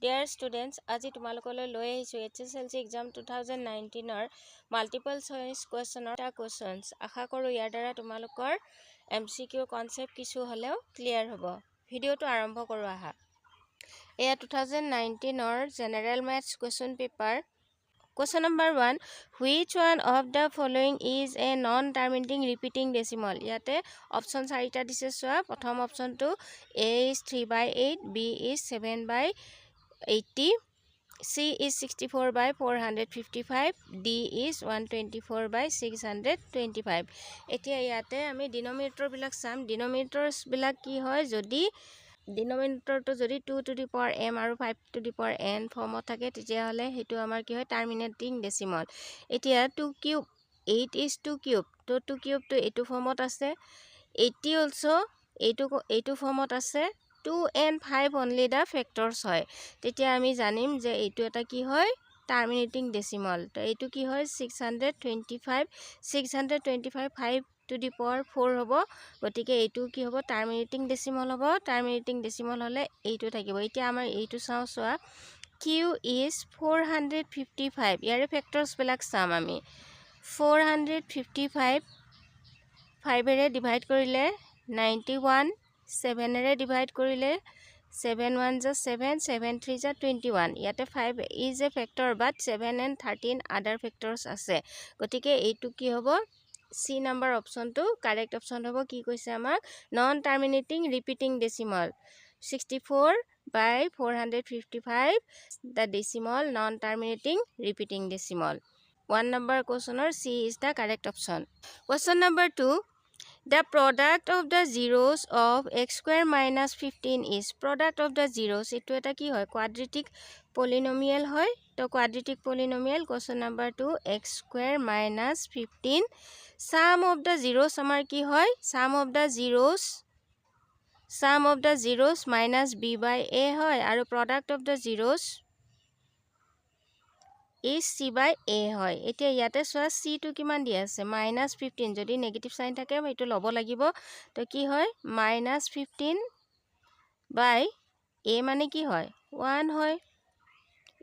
Dear students, আজি তোমালোকলৈ লৈ আহিছো HSLC exam 2019 ৰ মাল্টিপল চইচ কোৱেশ্চনৰ কোৱেশ্চনছ আশা কৰো ইয়াৰ দ্বাৰা তোমালোকৰ MCQ কনসেপ্ট কিছু হলেও ক্লিয়াৰ হ'ব ভিডিওটো আৰম্ভ কৰো আহা এয়া 2019 ৰ general maths question paper Question number 1 Which one of the following is a non-terminating repeating decimal ইয়াতে অপচন 4টা দিছে সোয়া প্ৰথম অপচনটো A is 3/8 B is 7/80 C is 64/455 D is 124/625 এতিয়া ইয়াতে আমি ডিনোমিনেটৰ বিলাক চাম ডিনোমিনেটৰস বিলাক কি হয় যদি ডিনোমিনেটৰ তো যদি 2 to the power m আৰু 5 to the power n ফৰ্মত থাকে তেতিয়া হলে হেতু আমাৰ কি হয় টাৰ্মিনেটিং ডেসিমাল এতিয়া 2 কিউব 8 is 2 কিউব তো 2 কিউব তো এটো ফৰ্মত আছে 80 also এটো ফৰ্মত আছে 2 and 5 only the factors হয় তেতিয়া আমি জানিম যে এটো এটা কি হয় টাৰ্মিনেটিং ডেসিমাল তো এটো কি হয় 625 5 to the power 4 হবো গটিকে এটো কি হবো টাৰ্মিনেটিং ডেসিমাল হবো টাৰ্মিনেটিং ডেসিমাল হলে এইটো থাকিব এতিয়া আমাৰ এইটো চাও সোয়া q is 455 ইয়াৰে ফ্যাক্টৰস বিলাক চাম আমি 455 5 এৰে ডিভাইড কৰিলে 91 7 এৰে ডিভাইড কৰিলে 7 1 is 7 7 3 is 21 ইয়াতে 5 is a factor but 7 and 13 other factors আছে গটিকে এইটো কি হবো C number option to correct option hobo ki koise amak non terminating repeating decimal 64/455 the decimal non terminating repeating decimal 1 number question or C is the correct option question number 2 The product of the zeros of x square minus 15 is product of the zeros etu eta ki hoy quadratic polynomial hoy to quadratic polynomial question number 2 x square minus 15 sum of the zeros amar ki hoy sum of the zeros minus b by a hoy aru product of the zeros is c by a hoy etia yate soa c to kiman di ase -15 jodi negative sign thake etu lobo lagibo to ki hoy -15 by a mane ki hoy 1 hoy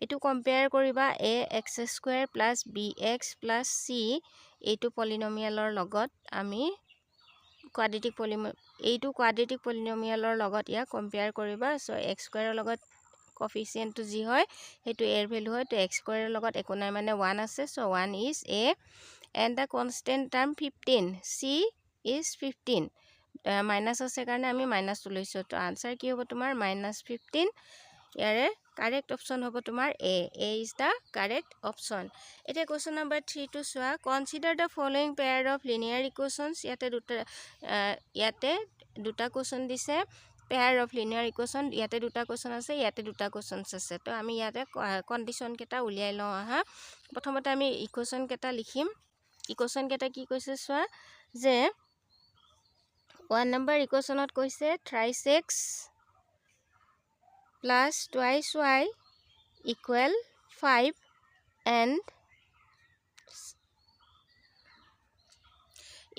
etu compare koriba a x square plus bx plus c etu polynomial or logot ami quadratic polynomial or logot ya compare koriba so x square logot coefficient to g hoy hetu a value hoy to x square logot ekonai mane 1 ase so 1 is a and the constant term 15 c is 15 minus ase karone ami minus to loiso to answer ki hobo tumar -15 yare correct option hobo tumar a is the correct option eta question number 3 to swa consider the following pair of linear equations yate duta question dise pair of linear equation yate duta question ase yate duta questions ase to ami yate condition keta uliai lo aha prothomote ami equation keta likhim equation keta ki koise swa je 1 number equation ot koise thrice x plus twice y equal 5 and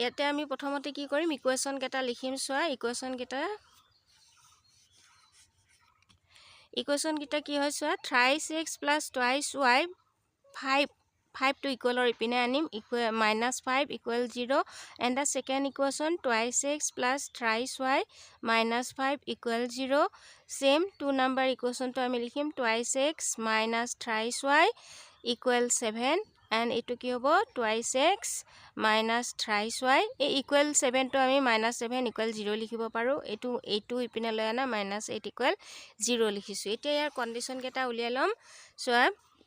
yate ami prothomote ki korim equation keta likhim swa equation kita ki hoy swa thrice x plus twice y 5 to equal or ipine anim -5 equal 0 and the second equation twice x plus thrice y -5 equal 0 same 2 number equation to ami likhim twice x minus thrice y equal 7 and etu ki hobo twice x minus thrice y equal 7 to ami -7 equal 0 likhibo paru etu ipine loyana -8 equal 0 likhisu etia yar condition keta ulialom so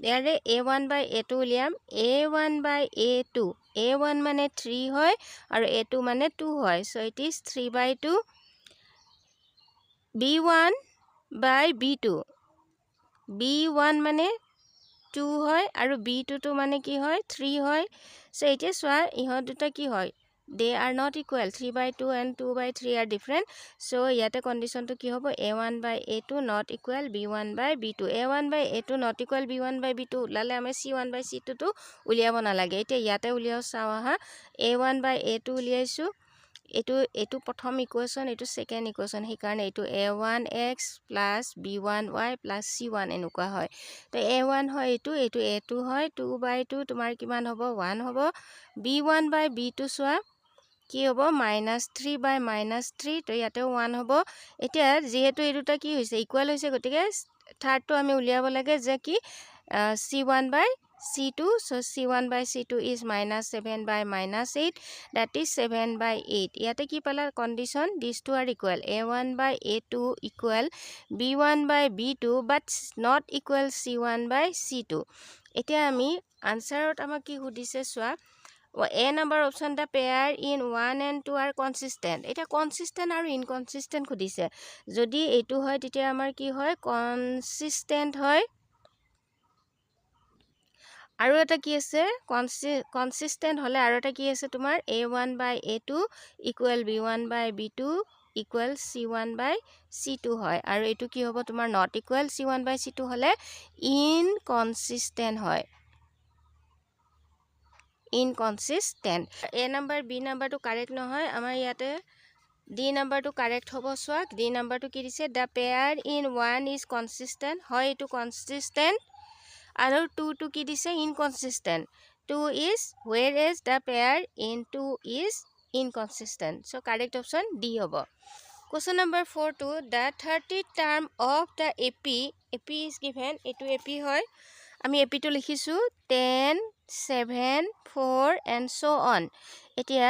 yare a1 by a2 uliam a1 by a2 a1 mane 3 hoy aru a2 mane 2 hoy so it is 3 by 2 b1 by b2 b1 mane 2 hoy aru b2 to mane ki hoy 3 hoy so it is why ihot duta ki hoy they are not equal 3 by 2 and 2 by 3 are different so yate condition to ki hobo a1 by a2 not equal b1 by b2 a1 by a2 not equal b1 by b2 lale ame c1 by c2 to uliabo na lage etia yate uliao sawa ha a1 by a2 uliaisu এইটো প্ৰথম equation এইটো second equation সেইকাৰণে এইটো a1x plus b1y plus c1 এনেকুৱা হয় তো a1 হয় এইটো a2 হয় 2/2 তোমাৰ কিমান হ'ব 1 হ'ব b1 by b2 চোৱা কি হ'ব -3/-3 তো ইয়াতেও 1 হ'ব এতিয়া যেহেতু এই দুটা কি হৈছে ইকুৱেল হৈছে গতিকে থাৰ্ডটো আমি উলিয়াব লাগে যে কি c1/c2 so c1/c2 is -7/-8 that is 7/8 ইয়াতে কি পালা condition these two are equal a1/a2 equal b1/b2 but not equal c1/c2 এতিয়া আমি আনসাৰত আমাক কি সুধিছে চোৱা A number option the pair in 1 and 2 are consistent এটা consistent আৰু inconsistent খুদিছে যদি এটো হয় তেতিয়া আমাৰ কি হয় consistent হয় আৰু এটা কি আছে consistent হলে আৰু এটা কি আছে তোমাৰ a1/a2 equal b1/b2 equal c1/c2 হয় আৰু এটো কি হ'ব তোমাৰ not equal c1/c2 হলে inconsistent হয় inconsistent a number b number to correct নহয় আমাৰ ইয়াতে d number to correct হ'ব চোৱা d number to কি দিছে the pair in 1 is consistent হয় এটো consistent আৰু 2 to কি দিছে inconsistent 2 is whereas the pair in 2 is inconsistent so correct option d হ'ব question number 4 to the 30th term of the ap is given eto ap হয় আমি ap to লিখিছো 10 7 4 and so on এতিয়া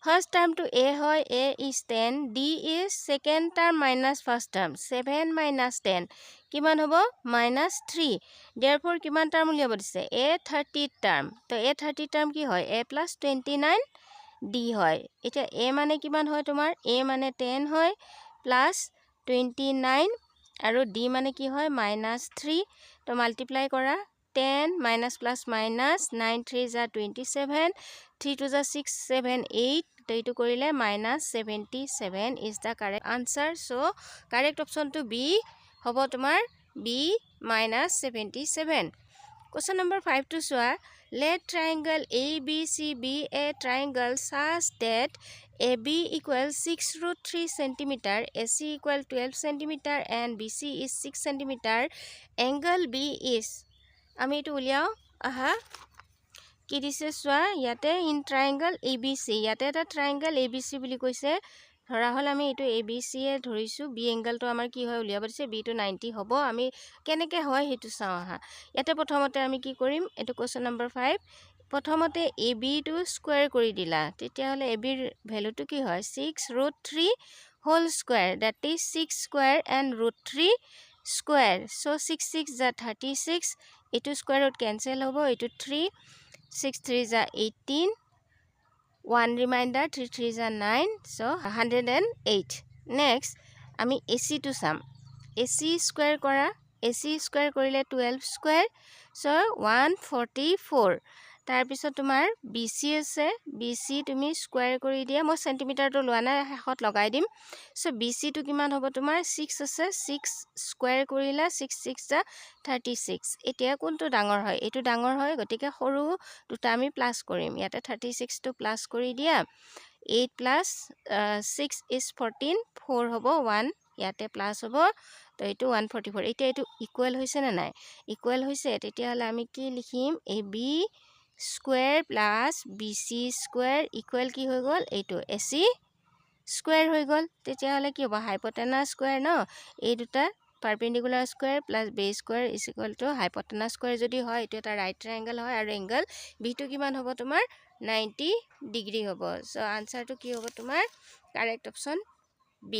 first term to a hoy a is 10 d is second term minus first term 7 minus 10 কিমান হ'ব -3 therefore কিমান term উলিয়াব দিছে a 30th term তো a 30th term কি হয় a plus 29 d হয় এতিয়া a মানে কিমান হয় তোমাৰ a মানে 10 হয় plus 29 আৰু d মানে কি হয় -3 তো মাল্টিপ্লাই কৰা 10 minus plus minus 9 3 is 27 3 2 is 6 7 8 তো এটো কৰিলে -77 is the correct answer so correct option to b হ'ব তোমাৰ b -77 question number 5 to soa let triangle abc be a triangle such that ab equals 6√3 cm ac equal 12 cm and bc is 6 cm angle b is আমি এটো উলিয়াও আহা কি দিছে সোয়া ইয়াতে in ট্ৰায়াঙ্গল ABC ইয়াতে এটা ট্ৰায়াঙ্গল ABC বুলি কৈছে ধৰা হল আমি এটো ABC এ ধৰিছো B এংগলটো আমাৰ কি হয় উলিয়াব দিছে B টো 90 হ'ব আমি কেনেকে হয় হেতু চাও আহা ইয়াতে প্ৰথমতে আমি কি কৰিম এটো কোৱেশ্চন নম্বৰ 5 প্ৰথমতে AB টো স্কয়াৰ কৰি দিলা তেতিয়া হলে AB ৰ ভ্যালুটো কি হয় 6√3 whole square that is 6 square and √3 square so 6 6 is 36 এটো স্কয়াৰ ৰুট ক্যান্সেল হ'ব এটো 3 6 3 is 18 1 reminder 3 3 is 9 so 108 next আমি AC to sum AC square কৰা AC square কৰিলে 12 square so 144 তাৰ পিছত তোমাৰ BC আছে BC তুমি স্কয়াৰ কৰি দিয়া মই সেন্টিমিটাৰ তো লোৱা নাই হেখত লগাই দিম so BC তো কিমান হ'ব তোমাৰ 6 আছে 6 স্কয়াৰ কৰিলা 6 6 যা 36 এতিয়া কোনটো ডাঙৰ হয় এটো ডাঙৰ হয় গটিকে সৰু দুটা আমি প্লাস কৰিম ইয়াতে 36 তো প্লাস কৰি দিয়া 8 plus 6 is 14 4 হ'ব 1 ইয়াতে প্লাস হ'ব তো এটো 144 এতিয়া এটো ইকুৱেল হৈছে না নাই ইকুৱেল হৈছে তেতিয়া হলে আমি কি লিখিম AB square plus BC square equal কি হৈ গল এটো AC square হৈ গল তেতিয়া হলে কি হ'ব hypotenuse square ন এই দুটা perpendicular square plus base square is equal to hypotenuse square যদি হয় এটো এটা right triangle হয় আৰু angle B টো কিমান হ'ব তোমাৰ 90 degree হ'ব so answer to কি হ'ব তোমাৰ correct option B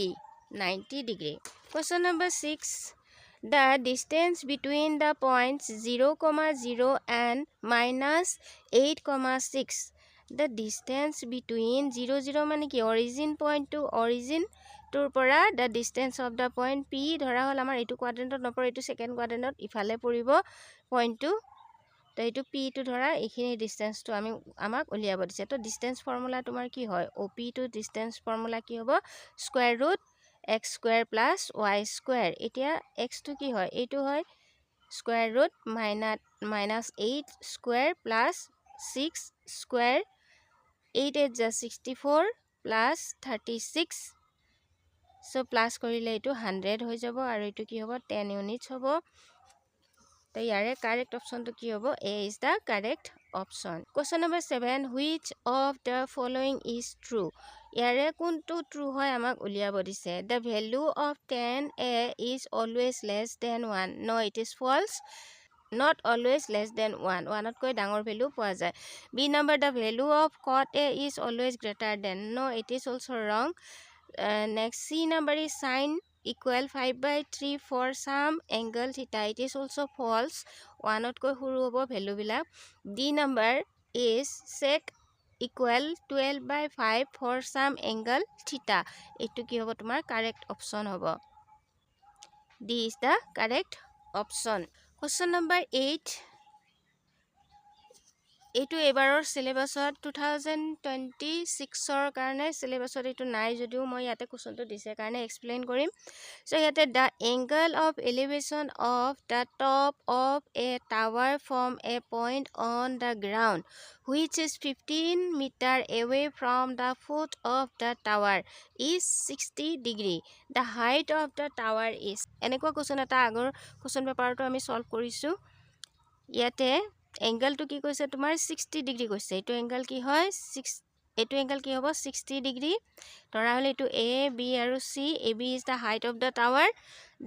90 degree question number 6 the distance between the points 0,0 and -8,6 the distance between 0 0 মানে কি origin point to origin tour পৰা the distance of the point P ধৰা হল আমাৰ এটো কোৱাড্ৰেন্টত নপৰে এটো সেকেন্ড কোৱাড্ৰেন্টত ইফালে পৰিব পইন্ট টু তো এটো P টু ধৰা এইখিনি ডিসটেন্স টু আমি আমাক উলিয়াব দিছে তো ডিসটেন্স ফৰ্মুলা তোমাৰ কি হয় OP টু ডিসটেন্স ফৰ্মুলা কি হ'ব square root x square plus y square এতিয়া x টু কি হয় এটো হয় square root -8 square plus 6 square 8 is 64 plus 36 so plus কৰিলে এটো 100 হৈ যাব আৰু এটো কি হ'ব 10 units হ'ব তো ইয়াৰে correct option to কি হ'ব A is the correct option question number 7 which of the following is true ইয়াৰে কোনটো true হয় আমাক উলিয়াব দিছে the value of 10a is always less than 1 no it is false not always less than 1 1 কৈ ডাঙৰ value পোৱা যায় b number the value of cot a is always greater than no it is also wrong next c number is sin equal 5/3 for some angle theta it is also false 1 কৈ সৰু হ'ব value বিলাক d number is sec equal 12/5 for some angle theta এটো কি হ'ব তোমাৰ correct option হ'ব d is the correct option question number 8 এটো এবাৰৰ সিলেবাসত 2026 ৰ কাৰণে সিলেবাসত এটো নাই যদিও মই ইয়াতে কোৱেশ্চনটো দিছে কাৰণে এক্সপ্লেইন কৰিম সো ইয়াতে the angle of elevation of the top of a tower from a point on the ground which is 15 meter away from the foot of the tower is 60 degree the height of the tower is এনেকুৱা question এটা আগৰ question পেপাৰটো আমি solve কৰিছো ইয়াতে angle to কি কৈছে তোমাৰ 60 degree কৈছে এটো angle কি হয় 6 এটো angle কি হ'ব 60 ডিগ্ৰী ধৰা হলে এটো a b আৰু c ab is the height of the tower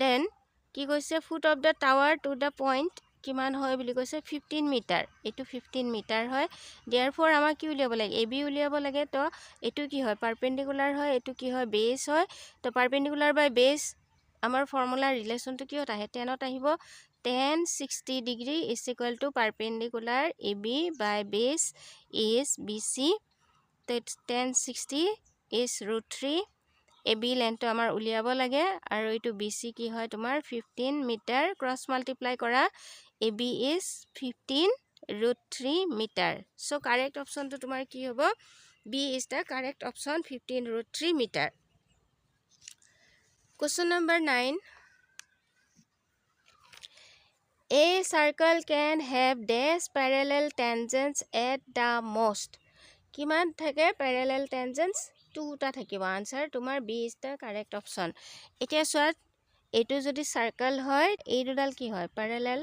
then কি কৈছে foot of the tower to the point কিমান হয় বুলি কৈছে 15 মিটাৰ এটো 15 মিটাৰ হয় therefore আমাৰ কি উলিয়াব লাগে ab উলিয়াব লাগে তো এটো কি হয় পারপেন্ডিকুলার হয় এটো কি হয় বেস হয় তো পারপেন্ডিকুলার বাই বেস আমাৰ ফৰ্মুলা ৰিলেশন to কিহত আহে 10 ত আহিব tan 60 degree is equal to perpendicular AB by base is BC that tan 60 is √3 AB length আমাৰ উলিয়াব লাগে আৰু এটো BC কি হয় তোমাৰ 15 মিটাৰ ক্ৰস মাল্টিপ্লাই কৰা AB is 15 √3 metre so correct option to তোমাৰ কি হ'ব B is the correct option 15 √3 metre question number 9 A circle can have dash parallel tangents at the most. কিমান থাকে parallel tangents 2 টা থাকিব answer তোমাৰ B is the correct option. এতিয়া চোৱা এটো যদি circle হয় এই দুডাল কি হয় parallel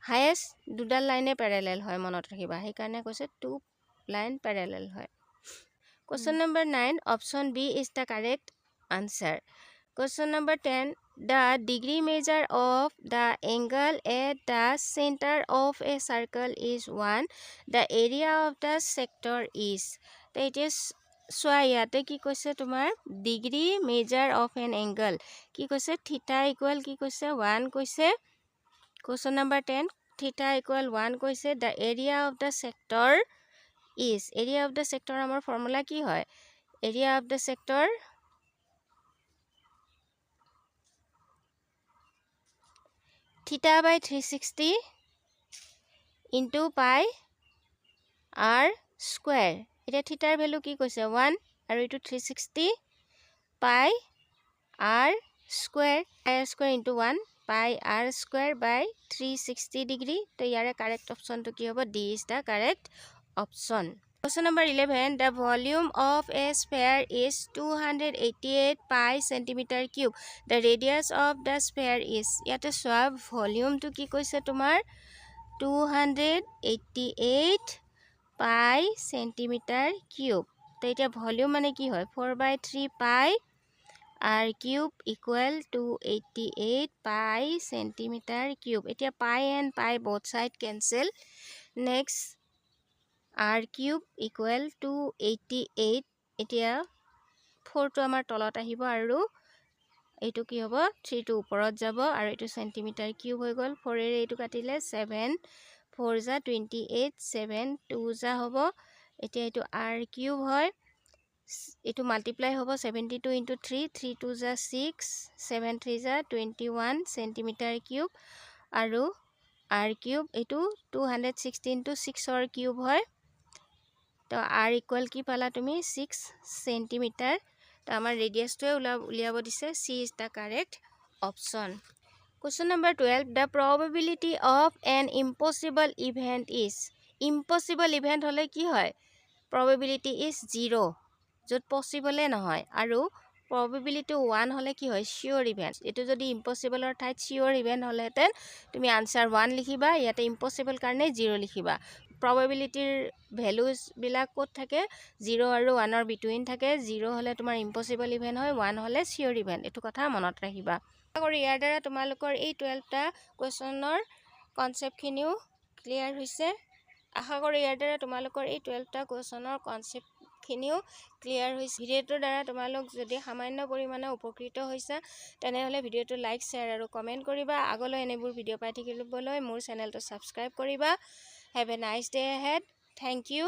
highest দুডাল লাইনে parallel হয় মনত ৰাখিবা সেই কাৰণে কৈছে 2 লাইন parallel হয় question number 9 option B is the correct answer question number 10 the degree measure of the angle at the center of a circle is 1 the area of the sector is that is so ইয়াতে কি কৈছে তোমাৰ degree measure of an angle কি কৈছে theta equal কি কৈছে 1 কৈছে question number 10 theta equal 1 কৈছে the area of the sector is area of the sector আমাৰ ফৰ্মুলা কি হয় area of the sector theta by 360 into pi r square এটা theta value কি কৈছে 1 আৰু এটো 360 pi r square into 1 pi r square by 360 degree তো ইয়াৰে correct option to কি হ'ব D is the correct option question number 11 the volume of a sphere is 288 pi centimeter cube the radius of the sphere is ইয়াতে সব volume to কি কৈছে তোমাৰ 288 pi centimeter cube তো এতিয়া volume মানে কি হয় 4/3 pi r cube equal to 88 pi centimeter cube এতিয়া pi and pi both side cancel next r cube equal to 88 এতিয়া 4 to আমাৰ তলত আহিব আৰু এটো কি হ'ব 3 to ওপৰত যাব আৰু এটো সেন্টিমিটাৰ কিউব হৈ গল 4 এৰে এটো কাটিলে 7 4 যা 28 7 2 যা হ'ব এতিয়া এটো r কিউব হয় এটো মাল্টিপ্লাই হ'ব 72 into 3 3 2 যা 6 7 3 যা 21 সেন্টিমিটাৰ কিউব আৰু r কিউব এটো 216 into 6 অৰ কিউব হয় তো r equal কি পালা তুমি 6 সেন্টিমিটাৰ তো আমাৰ ৰেডিয়াসটো উলিয়াব দিছে C is the correct option question number 12 the probability of an impossible event is impossible event হলে কি হয় probability is 0 য'ত পচিবলে নহয় আৰু probability 1 হলে কি হয় sure event এটো যদি impossibleৰ ঠাইত sure event হলেহেঁতেন তুমি আনসাৰ 1 লিখিবা ইয়াতে impossible কাৰণে 0 লিখিবা probabilityৰ values বিলাক ক'ত থাকে 0 আৰু 1 ৰ between থাকে 0 হলে তোমাৰ impossible event হয় 1 হলে sure event এটো কথা মনত ৰাখিবা আৰু ইয়াৰ দ্বাৰা তোমালোকৰ এই 12টা কোৱেশ্যনৰ কনসেপ্ট খিনিও ক্লিয়াৰ হৈছে আশা কৰো ইয়াৰ দ্বাৰা তোমালোকৰ এই 12টা কোৱেশ্যনৰ কনসেপ্ট খিনিও ক্লিয়াৰ হৈছে ভিডিঅ'টোৰ দ্বাৰা তোমালোক যদি সামান্য পৰিমাণে উপকৃত হৈছা তেনেহলে ভিডিঅ'টো লাইক শেয়াৰ আৰু কমেন্ট কৰিবা আগলৈ এনেবোৰ ভিডিঅ' পাই থাকিবলৈ মোৰ চেনেলটো সাবস্ক্ৰাইব কৰিবা have a nice day ahead thank you